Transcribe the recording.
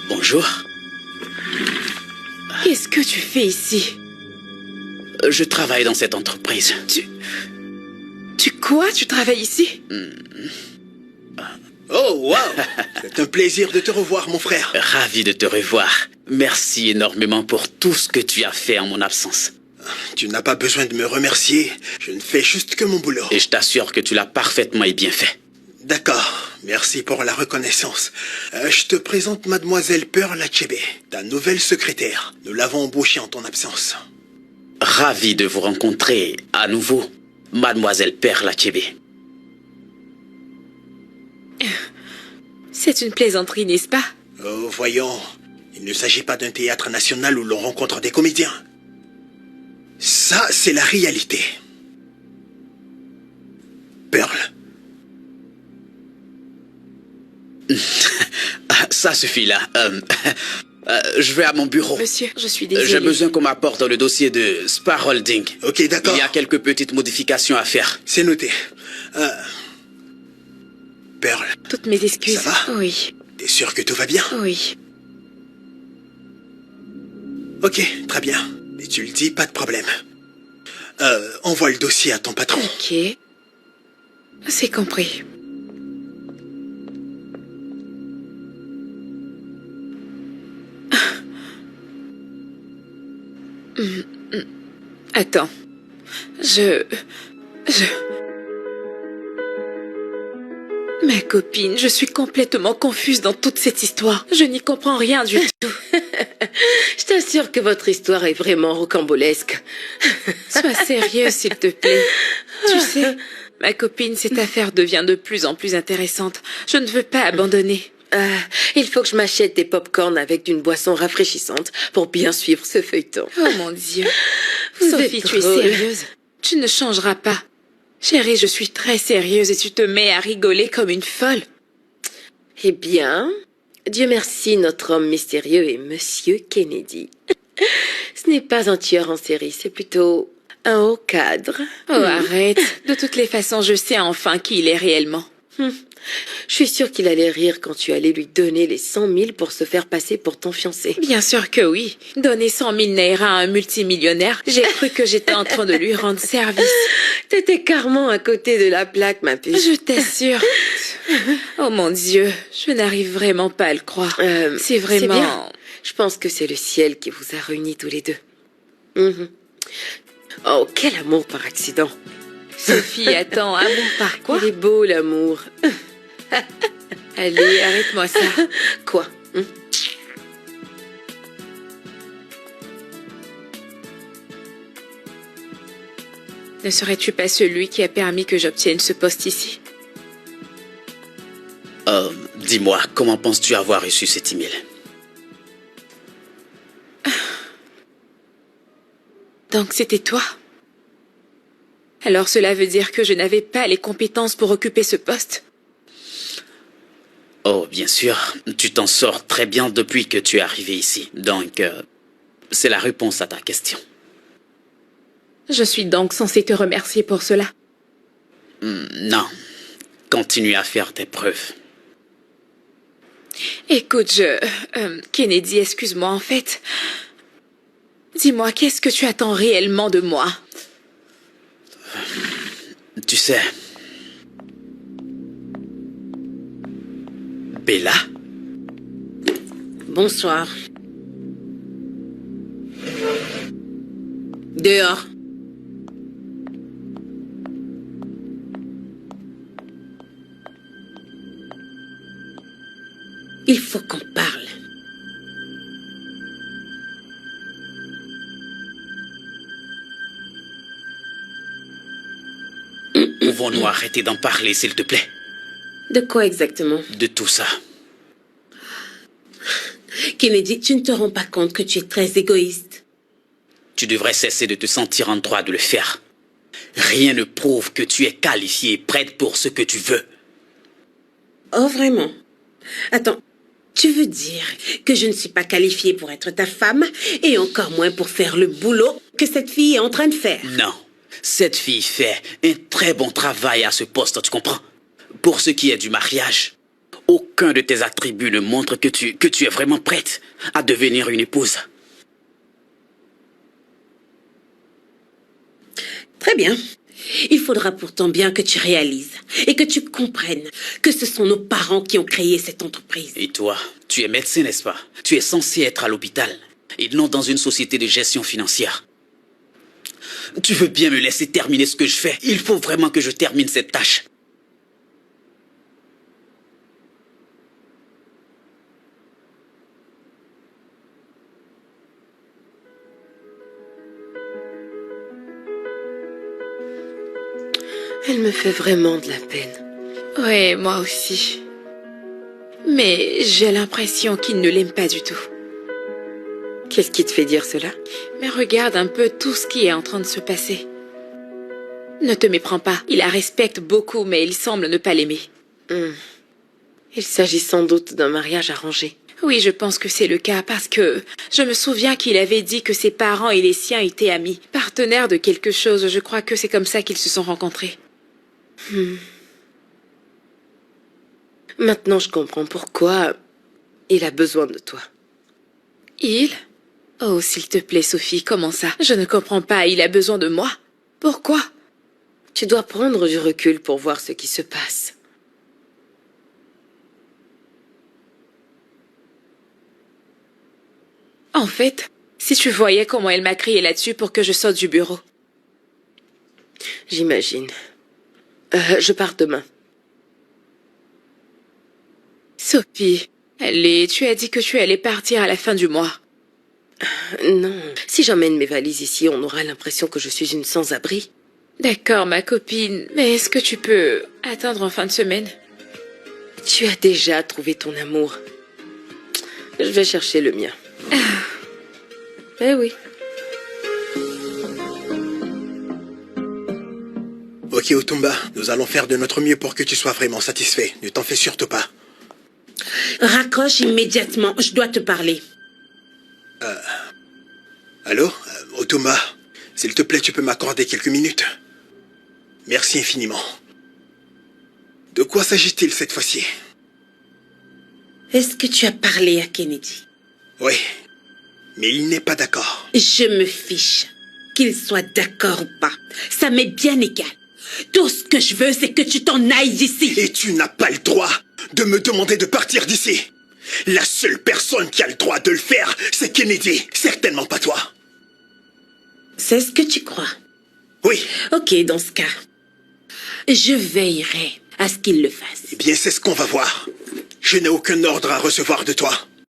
Bonjour. Qu'est-ce que tu fais ici? Je travaille dans cette entreprise. Tu quoi? Tu travailles ici? Oh, wow! C'est un plaisir de te revoir, mon frère. Ravi de te revoir. Merci énormément pour tout ce que tu as fait en mon absence. Tu n'as pas besoin de me remercier. Je ne fais juste que mon boulot. Et je t'assure que tu l'as parfaitement et bien fait. D'accord. Merci pour la reconnaissance. Je te présente Mademoiselle Pearl Achebe, ta nouvelle secrétaire. Nous l'avons embauchée en ton absence. Ravi de vous rencontrer à nouveau, Mademoiselle Pearl Achebe. C'est une plaisanterie, n'est-ce pas? Oh, voyons. Il ne s'agit pas d'un théâtre national où l'on rencontre des comédiens. Ça, c'est la réalité. Pearl. Ça suffit là. Je vais à mon bureau. Monsieur, je suis désolée. J'ai besoin qu'on m'apporte le dossier de Spar Holding. Ok, d'accord. Il y a quelques petites modifications à faire. C'est noté. Pearl. Toutes mes excuses. Ça va? Oui. T'es sûr que tout va bien? Oui. Ok, très bien. Et tu le dis, pas de problème. Envoie le dossier à ton patron. Ok. C'est compris. Attends. Ma copine, je suis complètement confuse dans toute cette histoire. Je n'y comprends rien du tout. Je t'assure que votre histoire est vraiment rocambolesque. Sois sérieuse, s'il te plaît. Tu sais, ma copine, cette affaire devient de plus en plus intéressante. Je ne veux pas abandonner. Il faut que je m'achète des pop-corn avec une boisson rafraîchissante pour bien suivre ce feuilleton. Oh mon Dieu. Vous Sophie, êtes tu es drôle. sérieuse? Tu ne changeras pas. Chérie, je suis très sérieuse et tu te mets à rigoler comme une folle. Eh bien, Dieu merci, notre homme mystérieux est Monsieur Kennedy. Ce n'est pas un tueur en série, c'est plutôt un haut cadre. Oh, arrête. De toutes les façons, je sais enfin qui il est réellement. Je suis sûre qu'il allait rire quand tu allais lui donner les 100 000 pour se faire passer pour ton fiancé. Bien sûr que oui. Donner 100 000 naira à un multimillionnaire, j'ai cru que j'étais en train de lui rendre service. T'étais carrément à côté de la plaque, ma puce. Je t'assure. Oh mon Dieu, je n'arrive vraiment pas à le croire. C'est vraiment... bien. Je pense que c'est le ciel qui vous a réunis tous les deux. Mhm. Oh, quel amour par accident. Sophie, attends, amour par quoi? Il est beau, l'amour. Allez, arrête-moi ça. Quoi? Ne serais-tu pas celui qui a permis que j'obtienne ce poste ici? Dis-moi, comment penses-tu avoir reçu cet email? Donc c'était toi? Alors cela veut dire que je n'avais pas les compétences pour occuper ce poste? Oh, bien sûr. Tu t'en sors très bien depuis que tu es arrivé ici. Donc, c'est la réponse à ta question. Je suis donc censée te remercier pour cela? Non. Continue à faire tes preuves. Écoute, Kennedy, excuse-moi, en fait... Dis-moi, qu'est-ce que tu attends réellement de moi? Tu sais... Bella? Bonsoir. Dehors. Il faut qu'on parle. Pouvons-nous arrêter d'en parler, s'il te plaît? De quoi exactement? De tout ça. Kennedy, tu ne te rends pas compte que tu es très égoïste. Tu devrais cesser de te sentir en droit de le faire. Rien ne prouve que tu es qualifiée et prête pour ce que tu veux. Oh, vraiment? Attends, tu veux dire que je ne suis pas qualifiée pour être ta femme et encore moins pour faire le boulot que cette fille est en train de faire? Non. Cette fille fait un très bon travail à ce poste, tu comprends? Pour ce qui est du mariage, Aucun de tes attributs ne montre que tu es vraiment prête à devenir une épouse. Très bien. Il faudra pourtant bien que tu réalises et que tu comprennes que ce sont nos parents qui ont créé cette entreprise. Et toi, tu es médecin, n'est-ce pas? Tu es censé être à l'hôpital et non dans une société de gestion financière. Tu veux bien me laisser terminer ce que je fais? Il faut vraiment que je termine cette tâche. Elle me fait vraiment de la peine. Ouais, moi aussi. Mais j'ai l'impression qu'il ne l'aime pas du tout. Qu'est-ce qui te fait dire cela? Mais regarde un peu tout ce qui est en train de se passer. Ne te méprends pas. Il la respecte beaucoup, mais il semble ne pas l'aimer. Il s'agit sans doute d'un mariage arrangé. Oui, je pense que c'est le cas parce que je me souviens qu'il avait dit que ses parents et les siens étaient amis, partenaires de quelque chose. Je crois que c'est comme ça qu'ils se sont rencontrés. Maintenant, je comprends pourquoi il a besoin de toi. Il? Oh, s'il te plaît, Sophie, comment ça? Je ne comprends pas, il a besoin de moi. Pourquoi? Tu dois prendre du recul pour voir ce qui se passe. En fait, si tu voyais comment elle m'a crié là-dessus pour que je sorte du bureau. J'imagine. Je pars demain. Sophie, allez, tu as dit que tu allais partir à la fin du mois. Non. Si j'emmène mes valises ici, on aura l'impression que je suis une sans-abri. D'accord, ma copine, mais est-ce que tu peux attendre en fin de semaine? Tu as déjà trouvé ton amour. Je vais chercher le mien. Eh oui. Ok, Otumba, nous allons faire de notre mieux pour que tu sois vraiment satisfait. Ne t'en fais surtout pas. Raccroche immédiatement, je dois te parler. Allô, Otumba, s'il te plaît, tu peux m'accorder quelques minutes? Merci infiniment. De quoi s'agit-il cette fois-ci? Est-ce que tu as parlé à Kennedy? Oui, mais il n'est pas d'accord. Je me fiche. Qu'il soit d'accord ou pas, ça m'est bien égal. Tout ce que je veux, c'est que tu t'en ailles d'ici. Et tu n'as pas le droit de me demander de partir d'ici. La seule personne qui a le droit de le faire, c'est Kennedy. Certainement pas toi. C'est ce que tu crois? Oui. Ok, dans ce cas, je veillerai à ce qu'il le fasse. Eh bien, c'est ce qu'on va voir. Je n'ai aucun ordre à recevoir de toi.